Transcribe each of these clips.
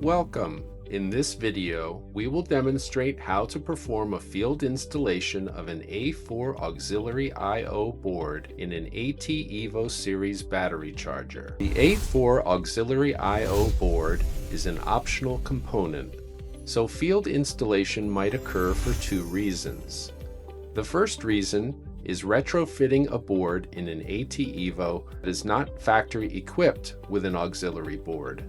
Welcome! In this video, we will demonstrate how to perform a field installation of an A4 auxiliary I/O board in an ATevo series battery charger. The A4 auxiliary I/O board is an optional component, so field installation might occur for two reasons. The first reason is retrofitting a board in an ATevo that is not factory equipped with an auxiliary board.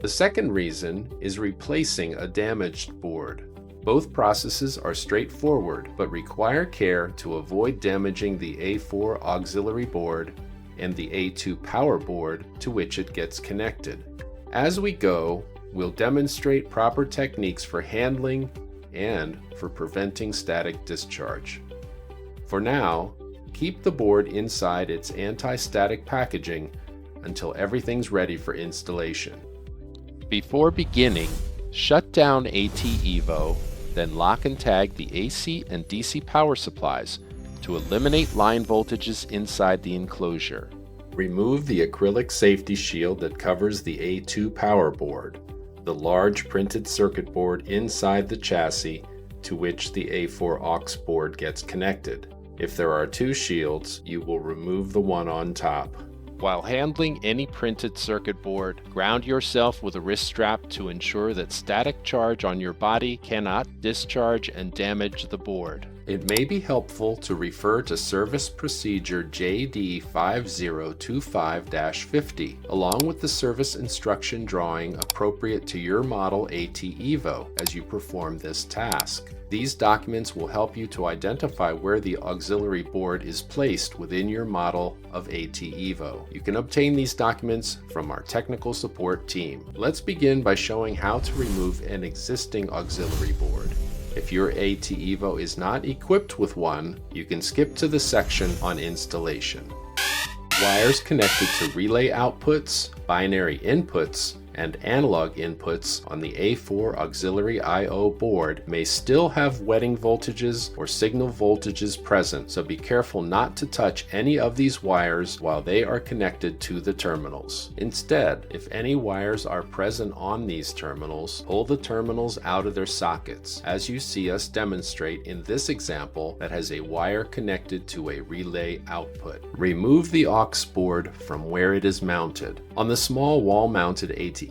The second reason is replacing a damaged board. Both processes are straightforward, but require care to avoid damaging the A4 auxiliary board and the A2 power board to which it gets connected. As we go, we'll demonstrate proper techniques for handling and for preventing static discharge. For now, keep the board inside its anti-static packaging until everything's ready for installation. Before beginning, shut down ATevo, then lock and tag the AC and DC power supplies to eliminate line voltages inside the enclosure. Remove the acrylic safety shield that covers the A2 power board, the large printed circuit board inside the chassis to which the A4 aux board gets connected. If there are two shields, you will remove the one on top. While handling any printed circuit board, ground yourself with a wrist strap to ensure that static charge on your body cannot discharge and damage the board. It may be helpful to refer to Service Procedure JD 5025-50, along with the service instruction drawing appropriate to your model ATevo as you perform this task. These documents will help you to identify where the auxiliary board is placed within your model of ATevo. You can obtain these documents from our technical support team. Let's begin by showing how to remove an existing auxiliary board. If your ATevo is not equipped with one, you can skip to the section on installation. Wires connected to relay outputs, binary inputs, and analog inputs on the A4 auxiliary I/O board may still have wetting voltages or signal voltages present, so be careful not to touch any of these wires while they are connected to the terminals. Instead, if any wires are present on these terminals, pull the terminals out of their sockets, as you see us demonstrate in this example that has a wire connected to a relay output. Remove the aux board from where it is mounted. On the small wall-mounted ATevo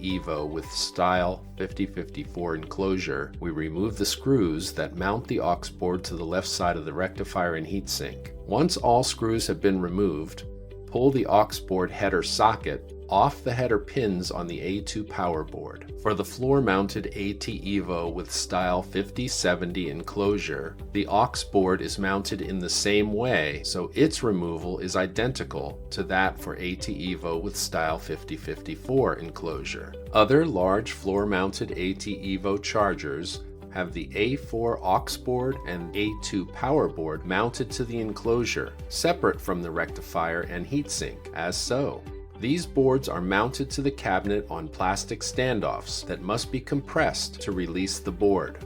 with style 5054 enclosure, we remove the screws that mount the aux board to the left side of the rectifier and heatsink. Once all screws have been removed, pull the aux board header socket off the header pins on the A2 power board. For the floor-mounted ATevo with style 5070 enclosure, the aux board is mounted in the same way, so its removal is identical to that for ATevo with style 5054 enclosure. Other large floor-mounted ATevo chargers have the A4 aux board and A2 power board mounted to the enclosure, separate from the rectifier and heatsink, as so. These boards are mounted to the cabinet on plastic standoffs that must be compressed to release the board.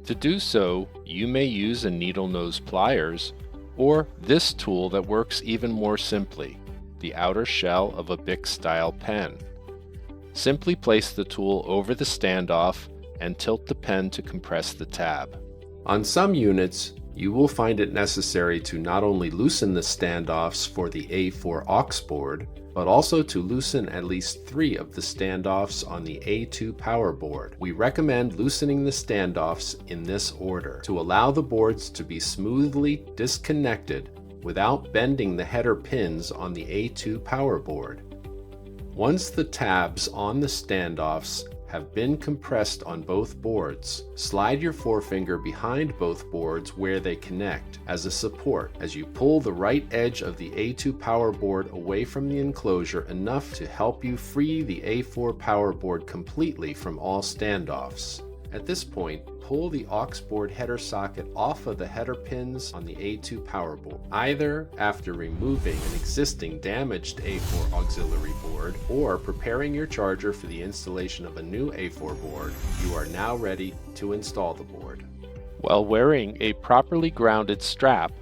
To do so, you may use a needle nose pliers or this tool that works even more simply, the outer shell of a Bic-style pen. Simply place the tool over the standoff and tilt the pen to compress the tab. On some units, you will find it necessary to not only loosen the standoffs for the A4 aux board, but also to loosen at least 3 of the standoffs on the A2 power board. We recommend loosening the standoffs in this order to allow the boards to be smoothly disconnected without bending the header pins on the A2 power board. Once the tabs on the standoffs have been compressed on both boards, slide your forefinger behind both boards where they connect as a support as you pull the right edge of the A2 power board away from the enclosure enough to help you free the A4 power board completely from all standoffs. At this point, pull the aux board header socket off of the header pins on the A2 power board. Either after removing an existing damaged A4 auxiliary board or preparing your charger for the installation of a new A4 board, you are now ready to install the board. While wearing a properly grounded strap,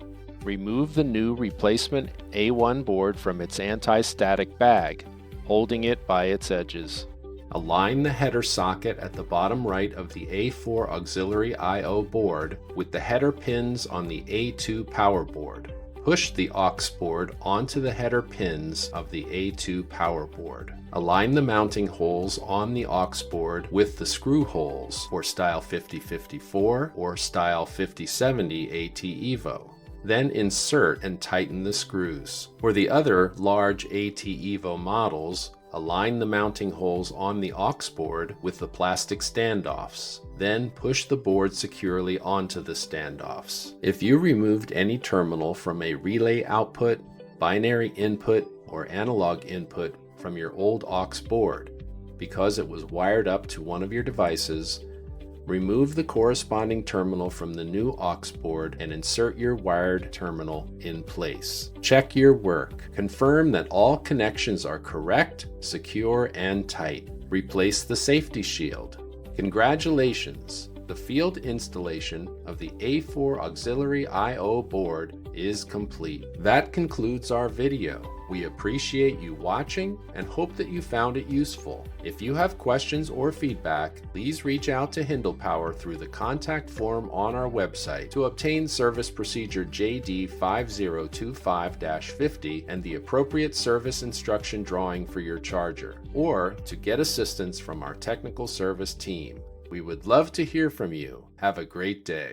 remove the new replacement A1 board from its anti-static bag, holding it by its edges. Align the header socket at the bottom right of the A4 auxiliary I/O board with the header pins on the A2 power board. Push the aux board onto the header pins of the A2 power board. Align the mounting holes on the aux board with the screw holes for style 5054 or style 5070 ATevo. Then insert and tighten the screws. For the other large ATevo models, align the mounting holes on the aux board with the plastic standoffs. Then push the board securely onto the standoffs. If you removed any terminal from a relay output, binary input, or analog input from your old aux board because it was wired up to one of your devices, remove the corresponding terminal from the new aux board and insert your wired terminal in place. Check your work. Confirm that all connections are correct, secure, and tight. Replace the safety shield. Congratulations! The field installation of the A4 auxiliary I/O board is complete. That concludes our video. We appreciate you watching and hope that you found it useful. If you have questions or feedback, please reach out to HindlePower through the contact form on our website to obtain service procedure JD 5025-50 and the appropriate service instruction drawing for your charger, or to get assistance from our technical service team. We would love to hear from you. Have a great day.